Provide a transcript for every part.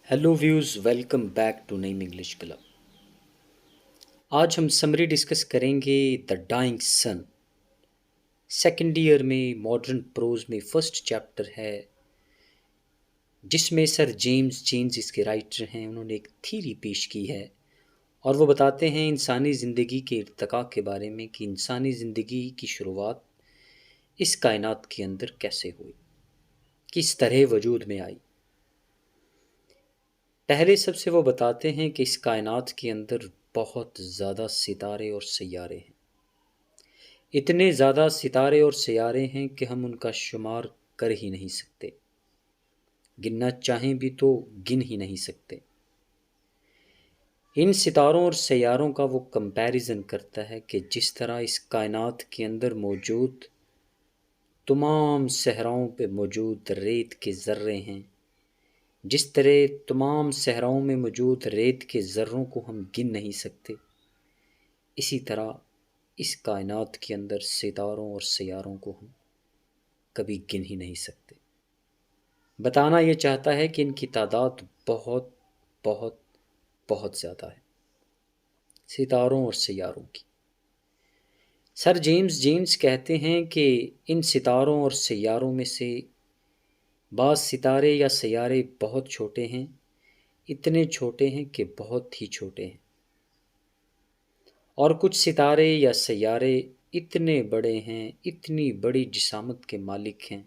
Hello views, welcome back to Naeem English club. आज हम summary discuss करेंगे the dying sun. Second year में modern prose में first chapter है, जिसमें सर जेम्स जेम्स इसके राइटर हैं। उन्होंने एक थीरी पेश की है और वो बताते हैं इंसानी ज़िंदगी के इर्तिका के बारे में कि इंसानी ज़िंदगी की शुरुआत इस कायनात के अंदर कैसे हुई, किस तरह वजूद में आई। पहले सबसे वो बताते हैं कि इस कायनात के अंदर बहुत ज़्यादा सितारे और सैयारे हैं। इतने ज़्यादा सितारे और सैयारे हैं कि हम उनका शुमार कर ही नहीं सकते, गिनना चाहें भी तो गिन ही नहीं सकते। इन सितारों और सैयारों का वो कंपैरिजन करता है कि जिस तरह इस कायनात के अंदर मौजूद तमाम सहराओं पे मौजूद रेत के ज़र्रे हैं, जिस तरह तमाम सहराओं में मौजूद रेत के ज़र्रों को हम गिन नहीं सकते, इसी तरह इस कायनात के अंदर सितारों और सैयारों को हम कभी गिन ही नहीं सकते। बताना ये चाहता है कि इनकी तादाद बहुत बहुत बहुत ज़्यादा है, सितारों और सैयारों की। सर जेम्स जेम्स कहते हैं कि इन सितारों और सैयारों में से बाज़ सितारे या सैयारे बहुत छोटे हैं, इतने छोटे हैं कि बहुत ही छोटे हैं, और कुछ सितारे या सैयारे इतने बड़े हैं, इतनी बड़ी जिसामत के मालिक हैं,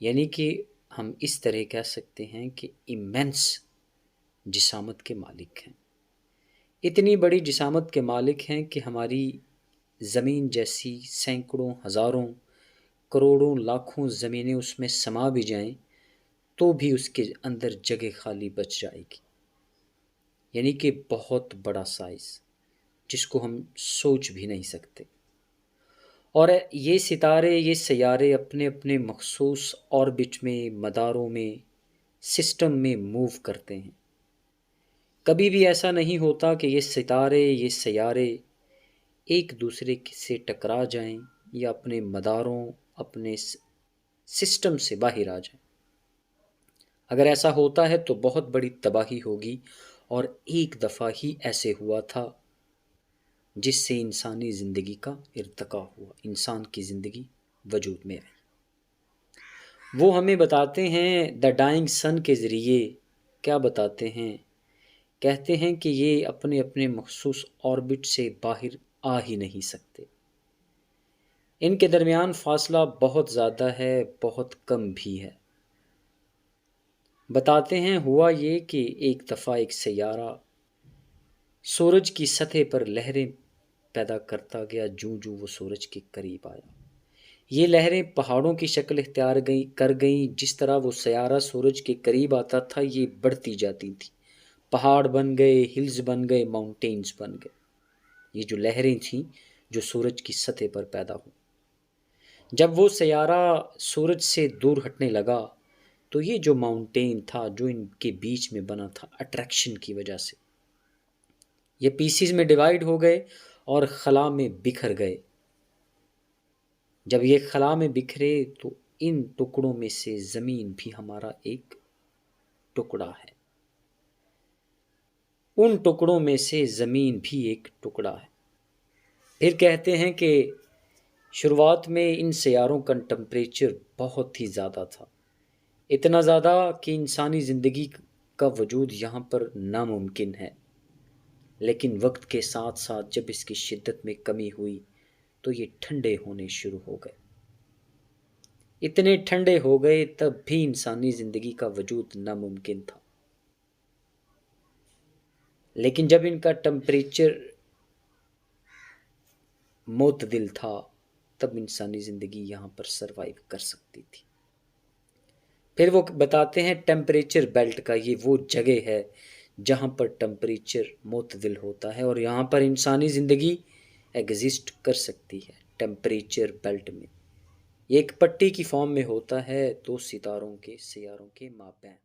यानी कि हम इस तरह कह सकते हैं कि इमेंस जिसामत के मालिक हैं। इतनी बड़ी जिसामत के मालिक हैं कि हमारी ज़मीन जैसी सैकड़ों हज़ारों करोड़ों लाखों ज़मीनें उसमें समा भी जाएं तो भी उसके अंदर जगह खाली बच जाएगी। यानी कि बहुत बड़ा साइज़ जिसको हम सोच भी नहीं सकते। और ये सितारे, ये सैयारे अपने अपने मखसूस ऑर्बिट में, मदारों में, सिस्टम में मूव करते हैं। कभी भी ऐसा नहीं होता कि ये सितारे, ये सैयारे एक दूसरे से टकरा जाएं या अपने मदारों, अपने सिस्टम से बाहर आ जाएं। अगर ऐसा होता है तो बहुत बड़ी तबाही होगी, और एक दफ़ा ही ऐसे हुआ था जिससे इंसानी ज़िंदगी का इर्तिका हुआ, इंसान की ज़िंदगी वजूद में आई। वो हमें बताते हैं द डाइंग सन के ज़रिए। क्या बताते हैं? कहते हैं कि ये अपने अपने मखसूस ऑर्बिट से बाहर आ ही नहीं सकते। इनके दरमियान फासला बहुत ज़्यादा है, बहुत कम भी है। बताते हैं हुआ ये कि एक दफ़ा एक सैयारा सूरज की सतह पर लहरें पैदा करता गया। जूं जूं वो सूरज के करीब आया, ये लहरें पहाड़ों की शक्ल इख्तियार कर गईं। जिस तरह वो सैयारा सूरज के करीब आता था, ये बढ़ती जाती थी। पहाड़ बन गए, हिल्स बन गए, माउंटेन्स बन गए। ये जो लहरें थीं जो सूरज की सतह पर पैदा हुई, जब वो सैयारा सूरज से दूर हटने लगा तो ये जो माउंटेन था जो इनके बीच में बना था, अट्रैक्शन की वजह से ये पीसीज में डिवाइड हो गए और खला में बिखर गए। जब ये खला में बिखरे तो इन टुकड़ों में से ज़मीन भी हमारा एक टुकड़ा है, उन टुकड़ों में से ज़मीन भी एक टुकड़ा है। फिर कहते हैं कि शुरुआत में इन सियारों का टेम्परेचर बहुत ही ज़्यादा था, इतना ज़्यादा कि इंसानी ज़िंदगी का वजूद यहाँ पर नामुमकिन है। लेकिन वक्त के साथ साथ जब इसकी शिद्दत में कमी हुई तो ये ठंडे होने शुरू हो गए। इतने ठंडे हो गए तब भी इंसानी ज़िंदगी का वजूद नामुमकिन था। लेकिन जब इनका टेम्परेचर मोतदिल था तब इंसानी ज़िंदगी यहाँ पर सरवाइव कर सकती थी। फिर वो बताते हैं टेम्परेचर बेल्ट का ये वो जगह है जहाँ पर टेम्परेचर मोतदिल होता है और यहाँ पर इंसानी ज़िंदगी एग्जिस्ट कर सकती है। टेम्परेचर बेल्ट में ये एक पट्टी की फॉर्म में होता है, दो सितारों के, सैयारों के माबैन।